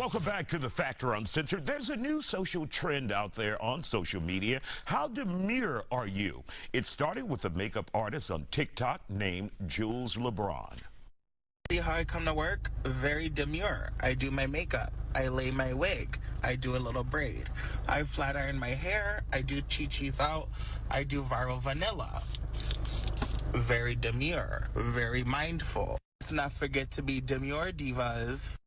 Welcome back to the Factor Uncensored. There's a new social trend out there on social media. How demure are you? It started with a makeup artist on TikTok named Jules LeBron. See how I come to work? Very demure. I do my makeup. I lay my wig. I do a little braid. I flat iron my hair. I do chi-chis out. I do viral vanilla. Very demure. Very mindful. Let's not forget to be demure divas.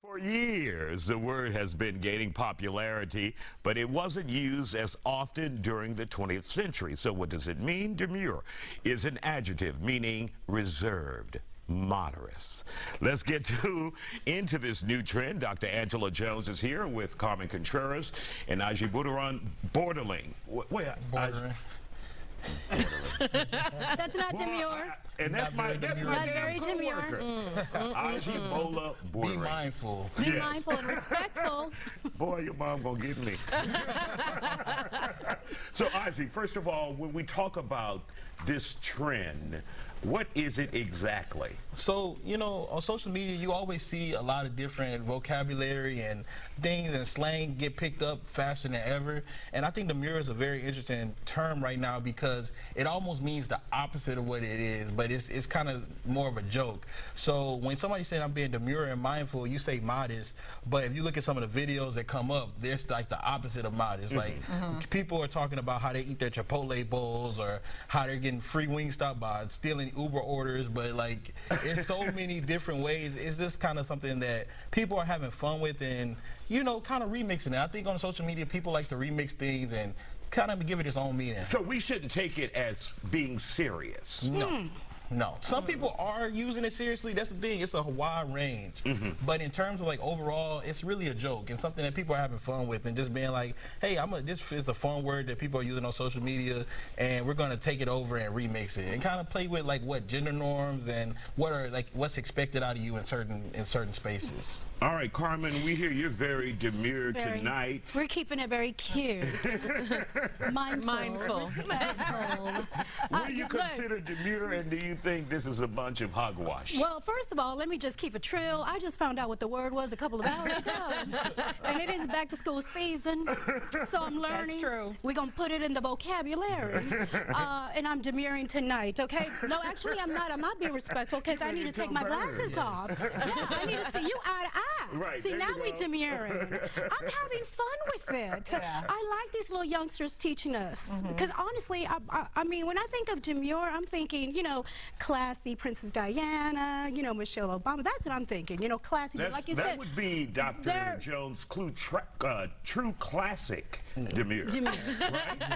For years, the word has been gaining popularity, but it wasn't used as often during the 20th century. So what does it mean? Demure is an adjective meaning reserved, modest. Let's get into this new trend. Dr. Angela Jones is here with Carmen Contreras and Aji Bordering. That's not demure. And that's my very demure. Aji Bola Bordering. Be mindful. Be mindful and respectful. Boy, your mom gonna get me. So, Aji, first of all, when we talk about this trend, what is it exactly? So, you know, on social media, you always see a lot of different vocabulary and things and slang get picked up faster than ever. And I think demure is a very interesting term right now because it almost means the opposite of what it is, but it's kind of more of a joke. So when somebody says I'm being demure and mindful, you say modest, but if you look at some of the videos that come up, there's like the opposite of modest. Like people are talking about how they eat their Chipotle bowls or how they're getting free Wingstop by stealing Uber orders, but like it's so many different ways. It's just kind of something that people are having fun with and, you know, kind of remixing it. I think on social media, people like to remix things and kind of give it its own meaning. So we shouldn't take it as being serious. No. No. Some people are using it seriously. That's the thing. It's a wide range. But in terms of like overall, it's really a joke and something that people are having fun with and just being like, hey, this is a fun word that people are using on social media and we're going to take it over and remix it and kind of play with like what gender norms and what's expected out of you in certain spaces. All right, Carmen, we hear you're very demure tonight. We're keeping it very cute. Mindful. Respectful. What do you consider demure, and do you think this is a bunch of hogwash? Well, first of all, let me just keep it trill. I just found out what the word was a couple of hours ago. And it is back to school season, so I'm learning. That's true. We're going to put it in the vocabulary. And I'm demuring tonight, okay? No, actually, I'm not. I'm not being respectful because I need to take my glasses off. Yeah, I need to see you eye to eye. Right, see, now we're demurring. I'm having fun with it. Yeah. I like these little youngsters teaching us. Because honestly, I mean, when I think of demure, I'm thinking, you know, classy Princess Diana, you know, Michelle Obama. That's what I'm thinking, you know, classy. But like you said, that would be Dr. Jones' true classic demure. Demure.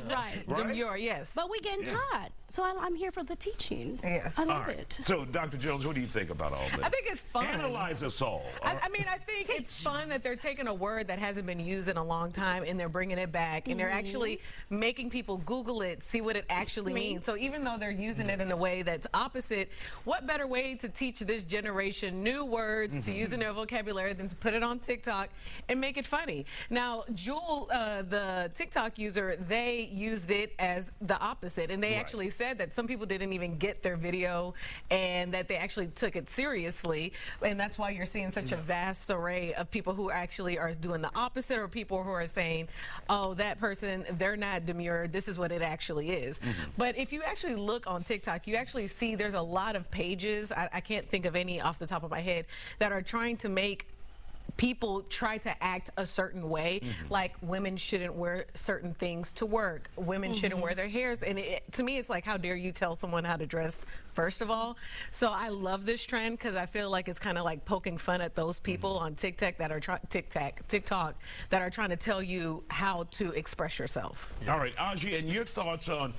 Right? Right. Demure, yes. But we're getting taught. So I'm here for the teaching. Yes. I love it. So, Dr. Jones, what do you think about all this? I think it's fun. Analyze us all. I mean, I think it's fun that they're taking a word that hasn't been used in a long time and they're bringing it back and they're actually making people Google it, see what it actually means. So even though they're using it in a way that's opposite, what better way to teach this generation new words to use in their vocabulary than to put it on TikTok and make it funny? Now, Jewel, the TikTok user, they used it as the opposite, and they actually said that some people didn't even get their video and that they actually took it seriously, and that's why you're seeing such a vast array of people who actually are doing the opposite, or people who are saying, oh, that person, they're not demure, this is what it actually is. But if you actually look on TikTok, you actually see there's a lot of pages, I can't think of any off the top of my head, that are trying to make people try to act a certain way, like women shouldn't wear certain things to work, women shouldn't wear their hairs, and to me it's like, how dare you tell someone how to dress, first of all. So I love this trend because I feel like it's kind of like poking fun at those people on TikTok that are TikTok that are trying to tell you how to express yourself. All right, Aji, and your thoughts on,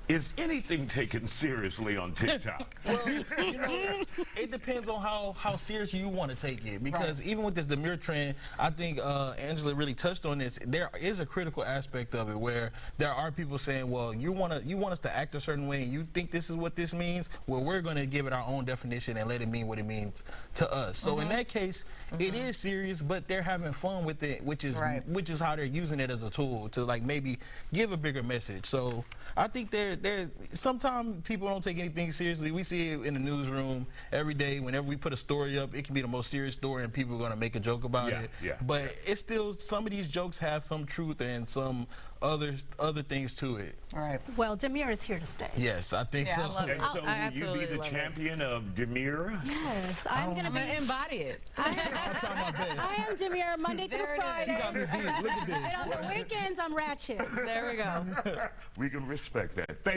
is anything taken seriously on TikTok? Well, you know, it depends on how serious you want to take it. Because even with this demure trend, I think Angela really touched on this. There is a critical aspect of it where there are people saying, well, you want us to act a certain way and you think this is what this means? Well, we're going to give it our own definition and let it mean what it means to us. So in that case, it is serious, but they're having fun with it, which is how they're using it as a tool to like maybe give a bigger message. So I think they're sometimes people don't take anything seriously. We see it in the newsroom every day. Whenever we put a story up, it can be the most serious story, and people are going to make a joke about it. Yeah. But it's still, some of these jokes have some truth and some other things to it. All right. Well, Demure is here to stay. Yes, I think Yeah, so. I love And so I will you absolutely be the love it. champion of Demure? Yes, I'm going to I'm be. gonna embody it. I'll try my best. I am Demure Monday through There it is. Friday. She got me beat. Look at this. And on the weekends, I'm Ratchet. There we go. We can respect that. Thank